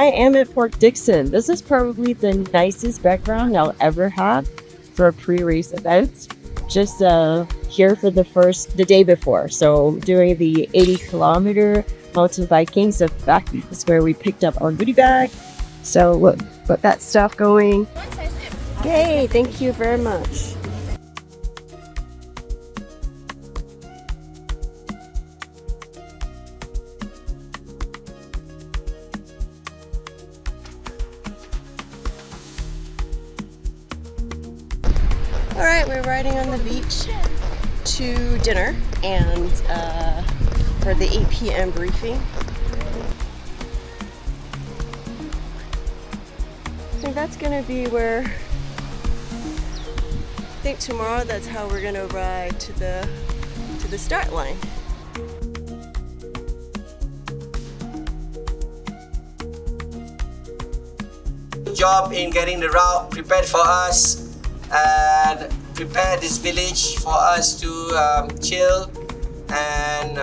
am at Port Dixon. This is probably the nicest background I'll ever have for a pre-race event. Just here for the day before. So doing the 80-kilometer mountain biking. So back is where we picked up our goodie bag. So look, got that stuff going. Yay, thank you very much. All right, we're riding on the beach to dinner and for the 8 p.m. briefing. I think that's gonna be where, I think tomorrow that's how we're gonna ride to the start line. Good job in getting the route prepared for us and prepare this village for us to chill and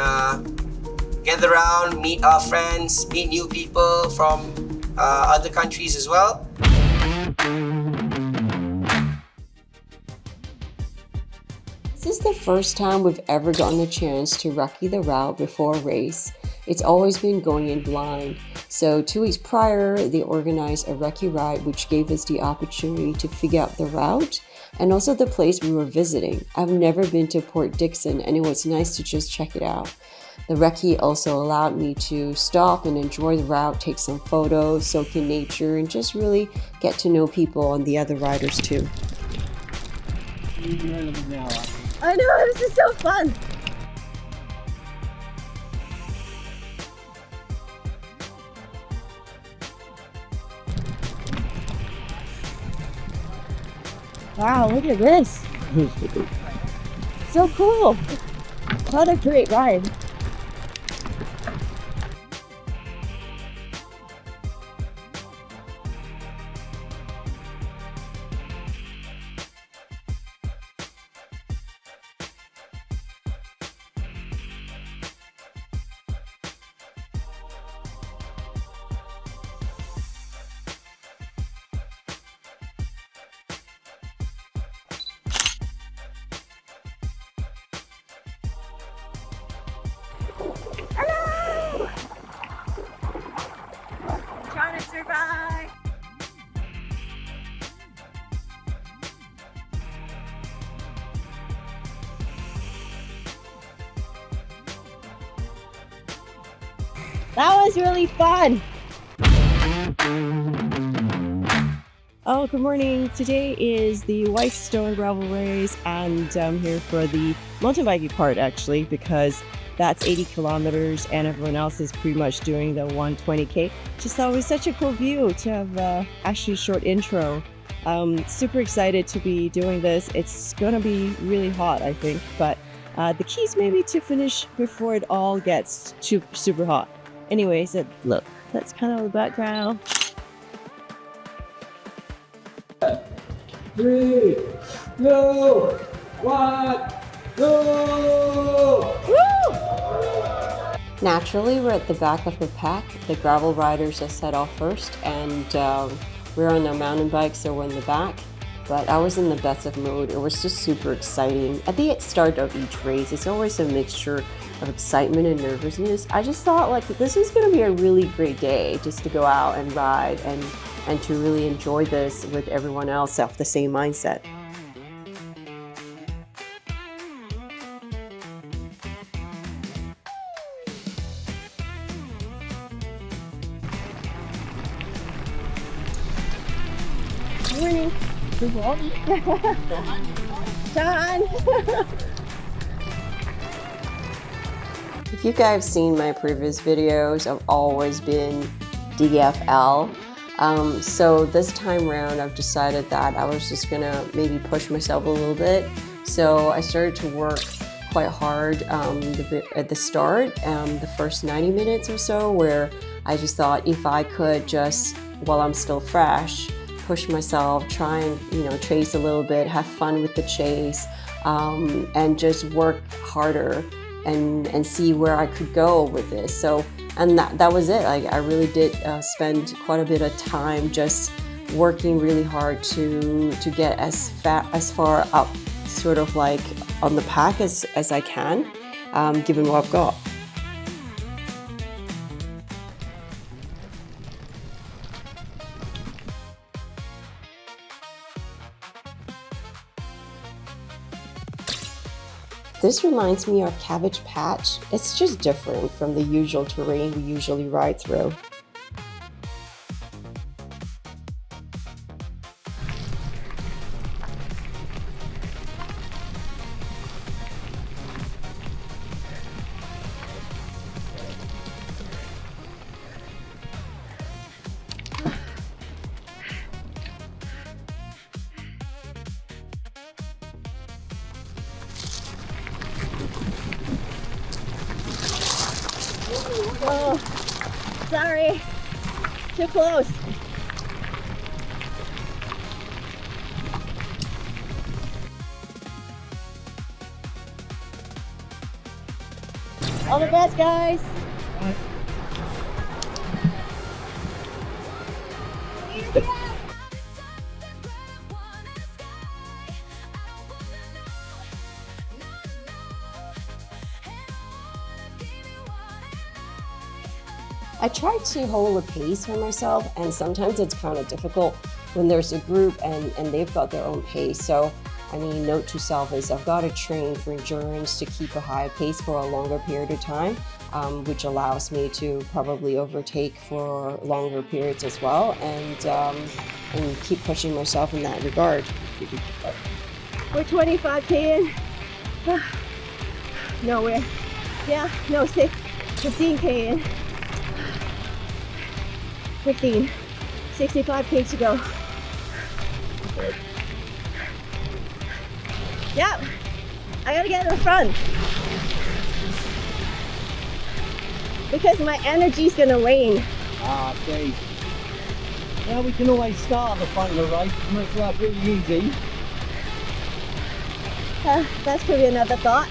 gather around, meet our friends, meet new people from other countries as well. This is the first time we've ever gotten a chance to recce the route before a race. It's always been going in blind. So 2 weeks prior, they organized a recce ride, which gave us the opportunity to figure out the route and also the place we were visiting. I've never been to Port Dixon, and it was nice to just check it out. The recce also allowed me to stop and enjoy the route, take some photos, soak in nature, and just really get to know people and the other riders too. I know, this is so fun! Wow, look at this! So cool! What a great ride! Hello! Trying to survive. That was really fun. Oh, good morning. Today is the Whitestone Gravel Race, and I'm here for the mountain biking part actually, because that's 80 kilometers and everyone else is pretty much doing the 120K. Just thought it was such a cool view to have actually a short intro. Super excited to be doing this. It's gonna be really hot, I think, but the key is maybe to finish before it all gets super hot. Anyways, look, that's kind of the background. 3, 2, 1, go! Woo! Naturally, we're at the back of the pack. The gravel riders have set off first, and we're on our mountain bikes, so we're in the back. But I was in the best of mood. It was just super exciting. At the start of each race, it's always a mixture of excitement and nervousness. I just thought like this is going to be a really great day just to go out and ride and to really enjoy this with everyone else of the same mindset. Morning. Good morning. John. If you guys have seen my previous videos, I've always been DFL. So this time around, I've decided that I was just gonna maybe push myself a little bit. So I started to work quite hard at the start, the first 90 minutes or so, where I just thought if I could just, while I'm still fresh, push myself, try and chase a little bit, have fun with the chase, and just work harder and see where I could go with this. So and that was it. Like, I really did spend quite a bit of time just working really hard to get as far up, sort of like on the pack as I can, given what I've got. This reminds me of Cabbage Patch. It's just different from the usual terrain we usually ride through. Oh, sorry, too close. All the best, guys. I try to hold a pace for myself, and sometimes it's kind of difficult when there's a group and they've got their own pace. So, I mean, note to self is I've got to train for endurance to keep a high pace for a longer period of time, which allows me to probably overtake for longer periods as well, and keep pushing myself in that regard. We're 25K in. No, we're 15K in. 15, 65K to go. Yep, I gotta get in the front because my energy's gonna wane. Okay. Yeah, we can always start at the front of the race, make that really easy. That could be another thought.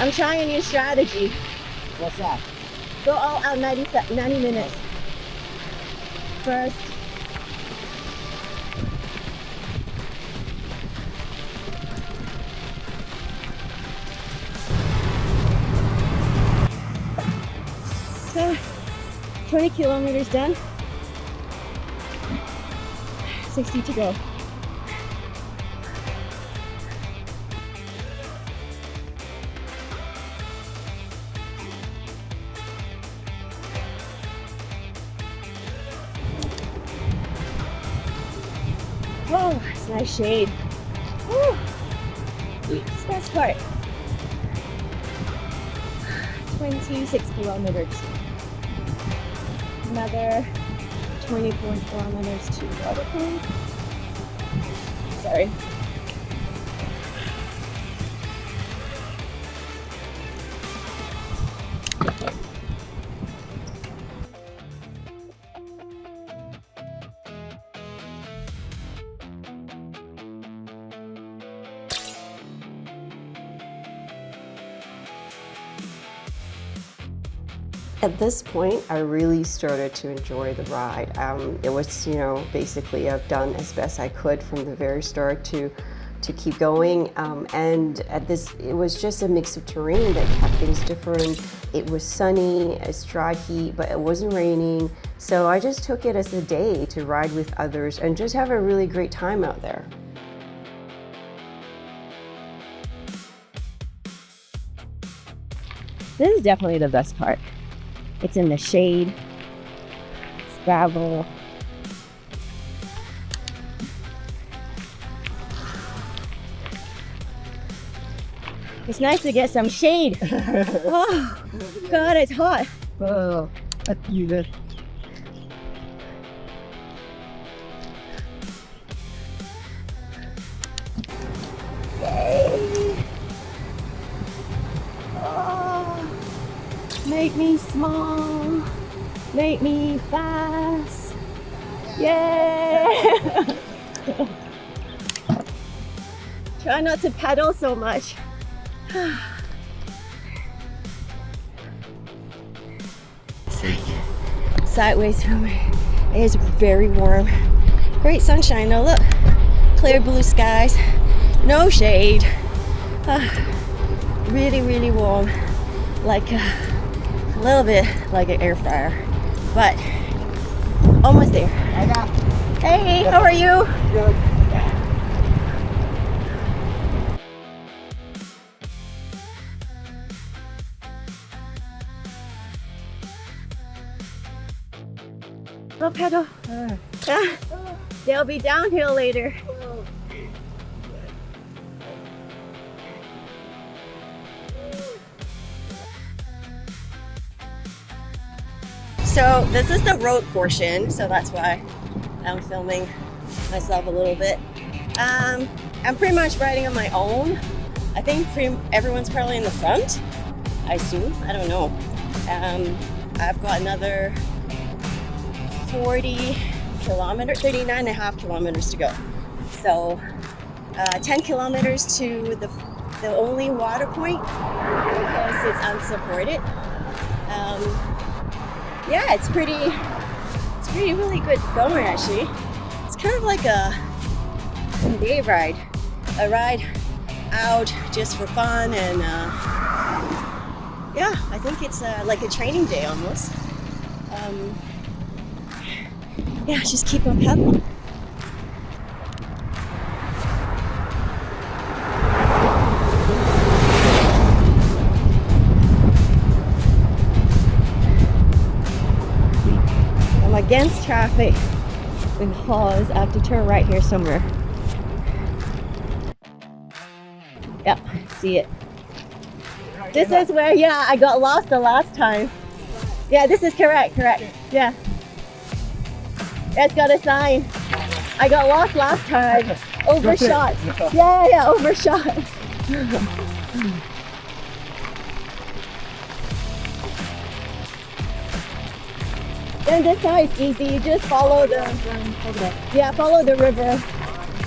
I'm trying a new strategy. What's that? Go all out 90 minutes. First. So, 20 kilometers done. 60 to go. Oh, it's nice shade. Woo. It's the best part. 26 kilometers. Another 24 kilometers to water point. Sorry. At this point, I really started to enjoy the ride. It was, basically I've done as best I could from the very start to keep going. And it was just a mix of terrain that kept things different. It was sunny, it's dry heat, but it wasn't raining. So I just took it as a day to ride with others and just have a really great time out there. This is definitely the best part. It's in the shade, it's gravel. It's nice to get some shade. Oh, God, it's hot. Oh, that's you then. Yay! Oh, make me small, make me fast. Yay! Try not to pedal so much. sideways from me. It is very warm. Great sunshine though, look. Clear blue skies, no shade. Really, really warm. Like a little bit like an air fryer. But almost there. Hey, how are you? Good. Go pedal. They'll be downhill later. So this is the road portion, so that's why I'm filming myself a little bit. I'm pretty much riding on my own. I think everyone's probably in the front, I assume. I don't know. I've got another 39 and a half kilometers to go. So 10 kilometers to the only water point because it's unsupported. Yeah, it's really good going actually. It's kind of like a day ride, a ride out just for fun, and yeah, I think it's like a training day almost. Yeah, just keep on pedaling. I'm against traffic because I have to turn right here somewhere. Yep, see it. This is where, yeah, I got lost the last time. Yeah, this is correct. Yeah. It's got a sign. I got lost last time. Overshot. Yeah, overshot. Then this side is easy. You just follow follow the river.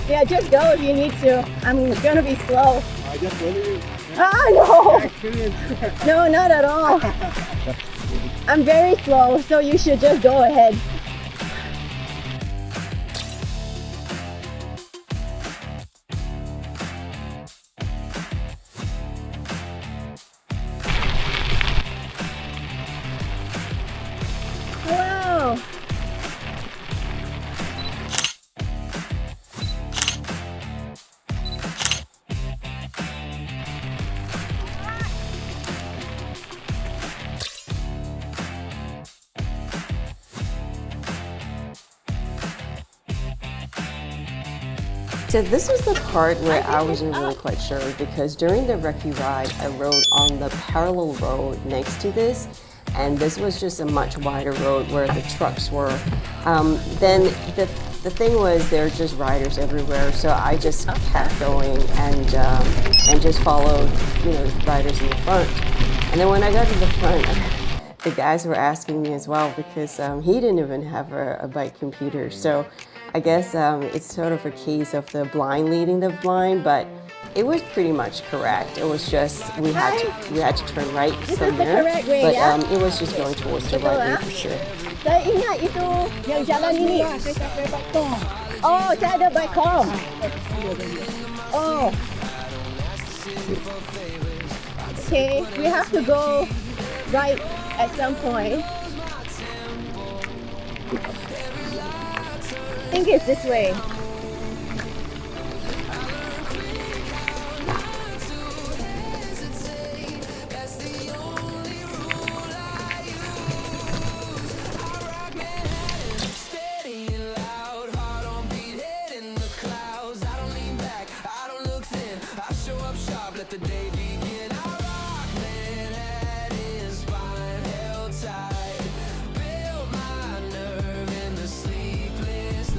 Yeah, just go if you need to. I'm gonna be slow. I just really. No. No, not at all. I'm very slow, so you should just go ahead. Hello. So this was the part where I wasn't really quite sure, because during the recce ride I rode on the parallel road next to this, and this was just a much wider road where the trucks were. Then the thing was there were just riders everywhere, so I just kept going and just followed, you know, the riders in the front. And then when I got to the front, the guys were asking me as well, because he didn't even have a bike computer. So I guess it's sort of a case of the blind leading the blind, but it was pretty much correct. It was just we had to turn right from there, but it was just going towards the right way for sure. Saya ingat itu yang jalan ini. Oh, saya ada bike com. Oh. Okay, we have to go right at some point. I think it's this way.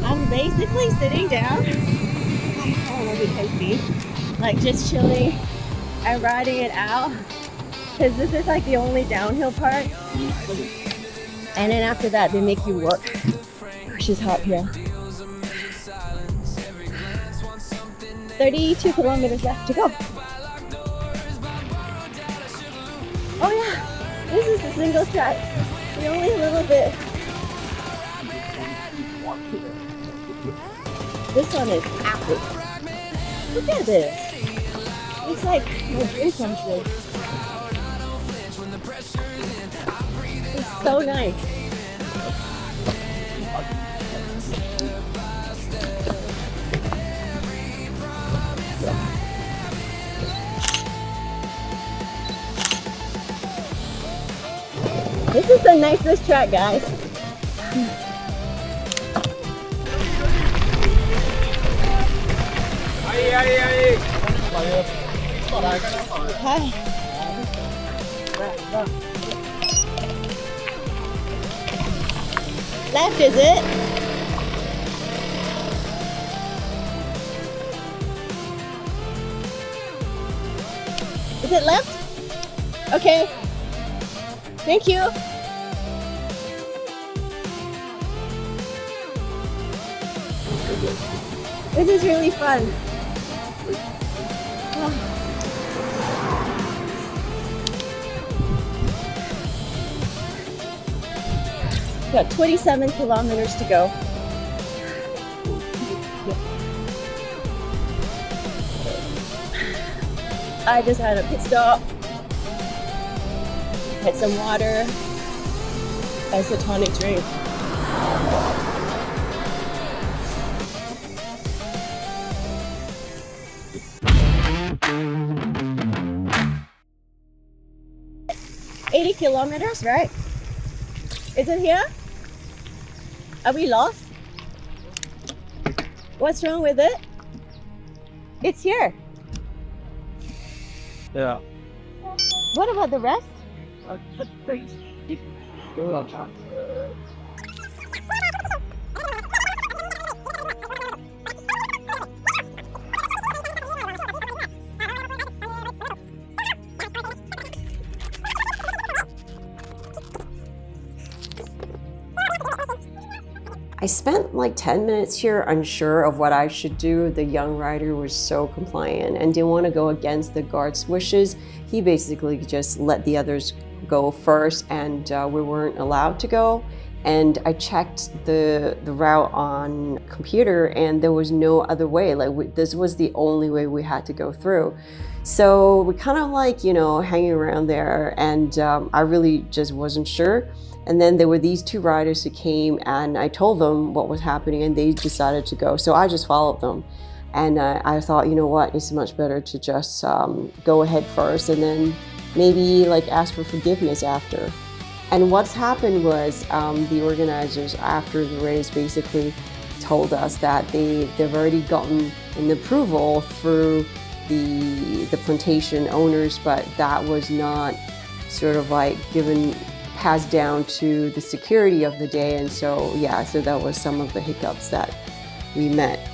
I'm basically sitting down, like just chilling and riding it out, because this is like the only downhill part, and then after that they make you work, which is hot here. 32 kilometers left to go. Oh yeah, this is a single track, the only little bit This one is epic. Look at this. It's like my dream come true. It's so nice. This is the nicest track, guys. Hi. Left, is it? Is it left? Okay. Thank you. This is really fun. Got 27 kilometers to go. I just had a pit stop, had some water as a tonic drink. $80 kilometers, right? Is it here? Are we lost? What's wrong with it? It's here. Yeah. What about the rest? I spent like 10 minutes here unsure of what I should do. The young rider was so compliant and didn't want to go against the guard's wishes. He basically just let the others go first, and we weren't allowed to go. And I checked the route on computer, and there was no other way. Like this was the only way we had to go through. So we kind of like, you know, hanging around there, and I really just wasn't sure. And then there were these two riders who came, and I told them what was happening, and they decided to go. So I just followed them. And I thought, you know what, it's much better to just go ahead first and then maybe like ask for forgiveness after. And what's happened was the organizers after the race basically told us that they've already gotten an approval through the plantation owners, but that was not sort of like passed down to the security of the day. And so, yeah, so that was some of the hiccups that we met.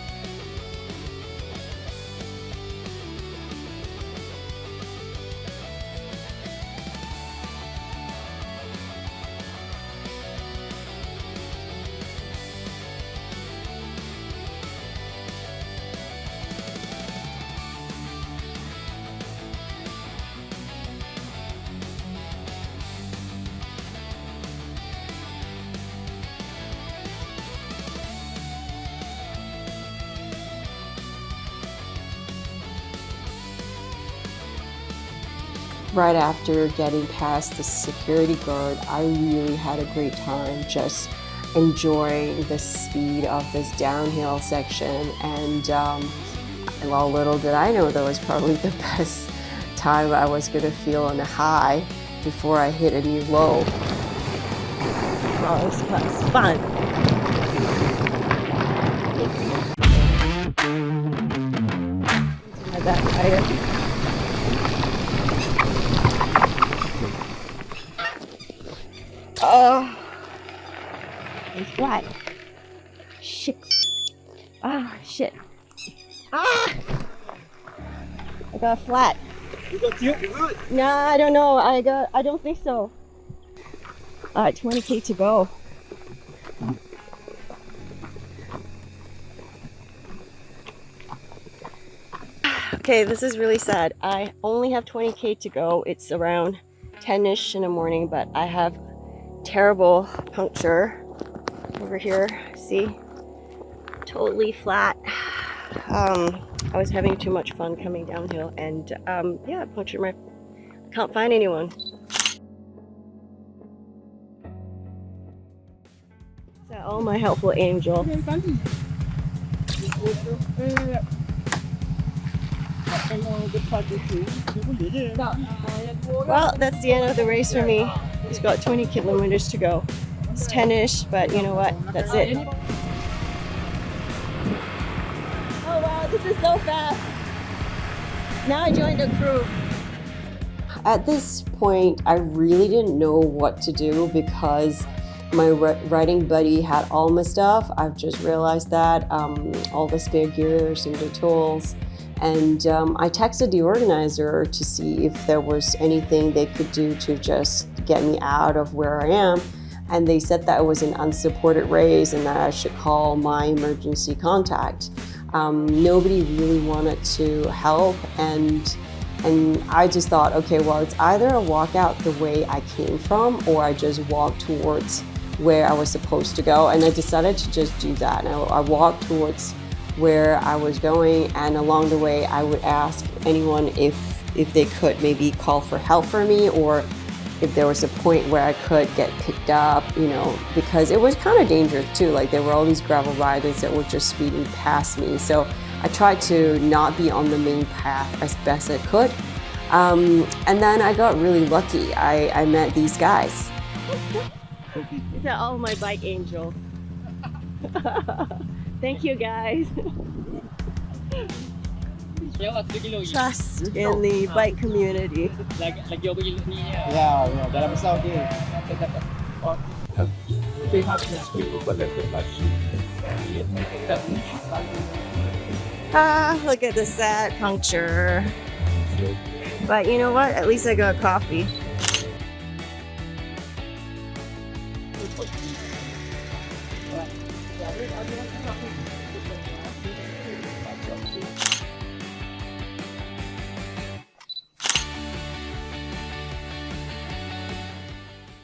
Right after getting past the security guard, I really had a great time just enjoying the speed of this downhill section. And well, little did I know that was probably the best time I was going to feel on a high before I hit a new low. Oh, this was fun. Into my back tire. Oh, it's flat. Shit. Ah, shit. Ah! I got flat. You got you? Nah, I don't know. I don't think so. 20K to go. Okay, this is really sad. I only have 20K to go. It's around 10-ish in the morning, but I have terrible puncture over here. See? totally flat. I was having too much fun coming downhill, and yeah, I punctured my. Can't find anyone. So, oh, my helpful angel. Well, that's the end of the race for me. It's got 20 kilometers to go. It's 10-ish, but you know what? That's it. Oh wow, this is so fast. Now I joined the crew. At this point, I really didn't know what to do because my riding buddy had all my stuff. I've just realized that, all the spare gears and the tools. And I texted the organizer to see if there was anything they could do to just get me out of where I am. And they said that it was an unsupported race and that I should call my emergency contact. Nobody really wanted to help, and I just thought, okay, well, it's either I walk out the way I came from or I just walk towards where I was supposed to go. And I decided to just do that. And I walked towards where I was going, and along the way I would ask anyone if they could maybe call for help for me, or if there was a point where I could get picked up, you know, because it was kind of dangerous too. Like, there were all these gravel riders that were just speeding past me. So I tried to not be on the main path as best I could. And then I got really lucky. I met these guys. These are all my bike angels. Thank you, guys. Trust in the bike community. Yeah, dalam besar okay. Ah, look at the sad puncture. But you know what? At least I got coffee.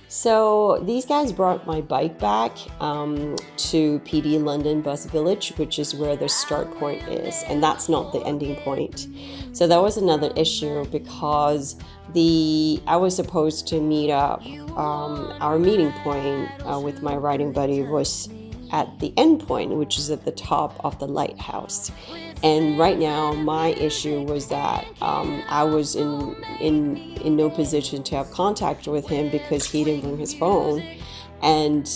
So these guys brought my bike back to PD London Bus Village, which is where the start point is, and that's not the ending point. So that was another issue because I was supposed to meet up. Our meeting point with my riding buddy was at the end point, which is at the top of the lighthouse. And right now, my issue was that I was in no position to have contact with him because he didn't bring his phone. And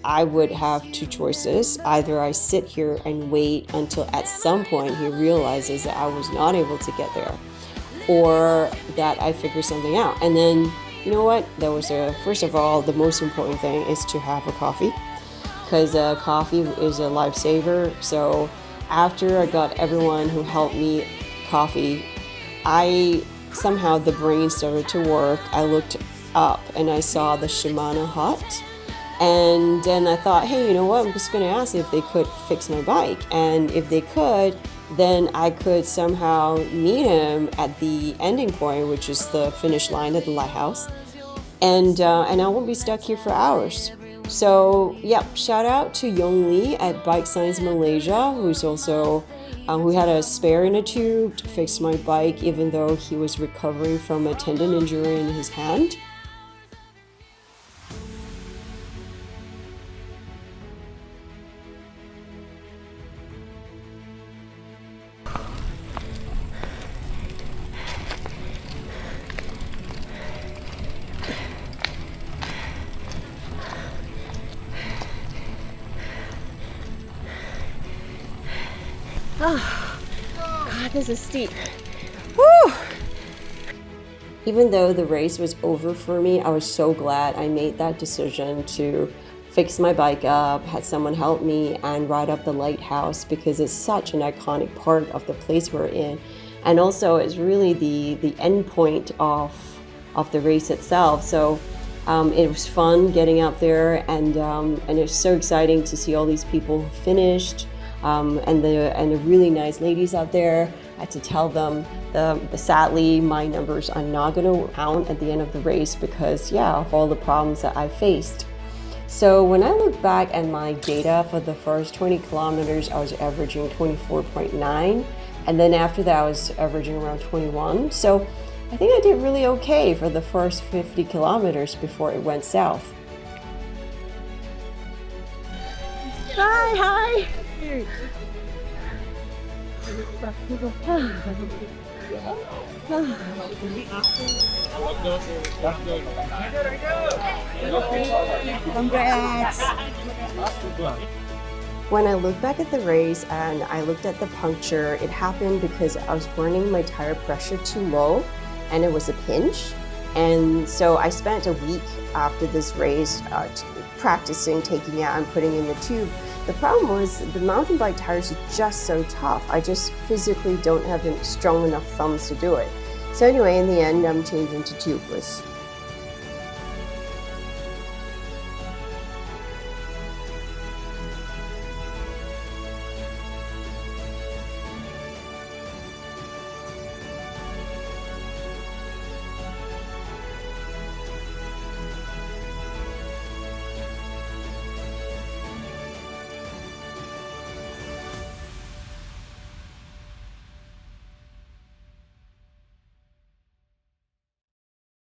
I would have two choices. Either I sit here and wait until at some point he realizes that I was not able to get there, or that I figure something out. And then, you know what? First of all, the most important thing is to have a coffee, because coffee is a lifesaver. So after I got everyone who helped me coffee, somehow the brain started to work. I looked up and I saw the Shimano hut. And then I thought, hey, you know what? I'm just going to ask if they could fix my bike. And if they could, then I could somehow meet him at the ending point, which is the finish line at the lighthouse. And I won't be stuck here for hours. So, yep, shout out to Yong Lee at Bike Science Malaysia, who had a spare in a tube to fix my bike, even though he was recovering from a tendon injury in his hand. Oh, God, this is steep. Woo! Even though the race was over for me, I was so glad I made that decision to fix my bike up, had someone help me, and ride up the lighthouse, because it's such an iconic part of the place we're in. And also, it's really the end point of the race itself. So it was fun getting out there, and it's so exciting to see all these people who finished. And the really nice ladies out there. I had to tell them, sadly, my numbers are not going to count at the end of the race because, yeah, of all the problems that I faced. So when I look back at my data for the first 20 kilometers, I was averaging 24.9. And then after that, I was averaging around 21. So I think I did really okay for the first 50 kilometers before it went south. Hi. Congrats. When I look back at the race and I looked at the puncture, it happened because I was burning my tire pressure too low and it was a pinch. And so I spent a week after this race practicing taking it out and putting in the tube. The problem was the mountain bike tires are just so tough. I just physically don't have strong enough thumbs to do it. So anyway, in the end, I'm changing to tubeless.